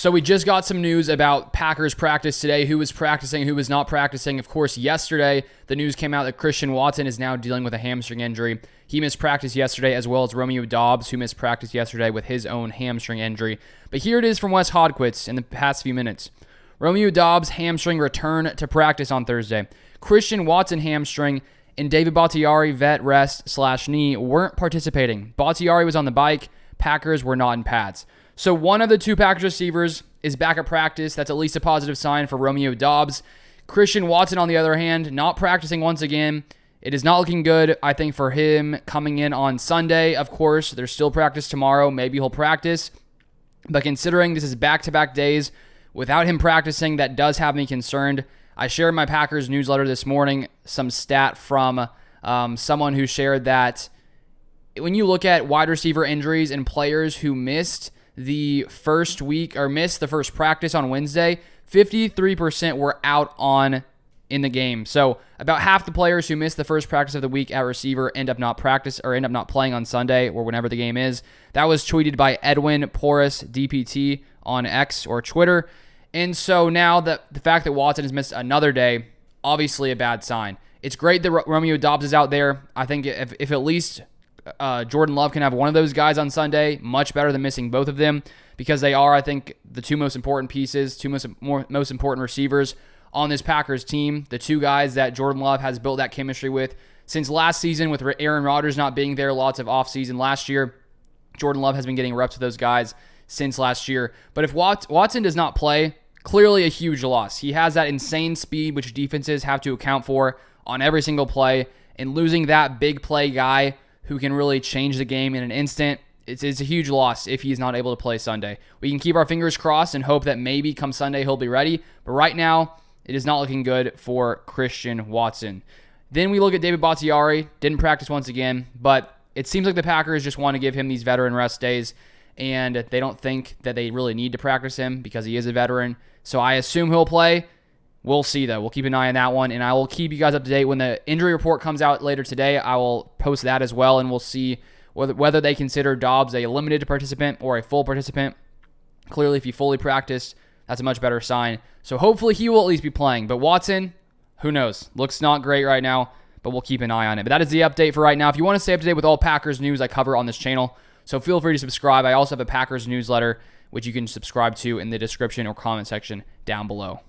So we just got some news about Packers practice today, who was practicing, who was not practicing. Of course, yesterday, the news came out that Christian Watson is now dealing with a hamstring injury. He missed practice yesterday, as well as Romeo Doubs, who missed practice yesterday with his own hamstring injury. But here it is from Wes Hodquist in the past few minutes. Romeo Doubs' hamstring return to practice on Thursday. Christian Watson hamstring and David Bakhtiari vet rest/knee weren't participating. Bakhtiari was on the bike. Packers were not in pads. So one of the two Packers receivers is back at practice. That's at least a positive sign for Romeo Doubs. Christian Watson, on the other hand, not practicing once again. It is not looking good, I think, for him coming in on Sunday. Of course, there's still practice tomorrow. Maybe he'll practice. But considering this is back-to-back days without him practicing, that does have me concerned. I shared in my Packers newsletter this morning some stat from someone who shared that when you look at wide receiver injuries and players who missed the first week or missed the first practice on Wednesday, 53% were out in the game. So about half the players who missed the first practice of the week at receiver end up not playing on Sunday or whenever the game is. That was tweeted by Edwin Porras DPT on X or Twitter. And so now the fact that Watson has missed another day, obviously a bad sign. It's great that Romeo Doubs is out there. I think if at least Jordan Love can have one of those guys on Sunday, much better than missing both of them, because they are, I think, the two most important pieces, most important receivers on this Packers team. The two guys that Jordan Love has built that chemistry with since last season, with Aaron Rodgers not being there, lots of offseason last year. Jordan Love has been getting reps with those guys since last year. But if Watson does not play, clearly a huge loss. He has that insane speed, which defenses have to account for on every single play, and losing that big play guy who can really change the game in an instant, it's a huge loss if he's not able to play Sunday. We can keep our fingers crossed and hope that maybe come Sunday he'll be ready, but right now, it is not looking good for Christian Watson. Then we look at David Bakhtiari, didn't practice once again, but it seems like the Packers just want to give him these veteran rest days, and they don't think that they really need to practice him because he is a veteran. So I assume he'll play. We'll see, though. We'll keep an eye on that one, and I will keep you guys up to date. When the injury report comes out later today, I will post that as well, and we'll see whether they consider Doubs a limited participant or a full participant. Clearly, if he fully practiced, that's a much better sign. So hopefully he will at least be playing. But Watson, who knows? Looks not great right now, but we'll keep an eye on it. But that is the update for right now. If you want to stay up to date with all Packers news I cover on this channel, so feel free to subscribe. I also have a Packers newsletter, which you can subscribe to in the description or comment section down below.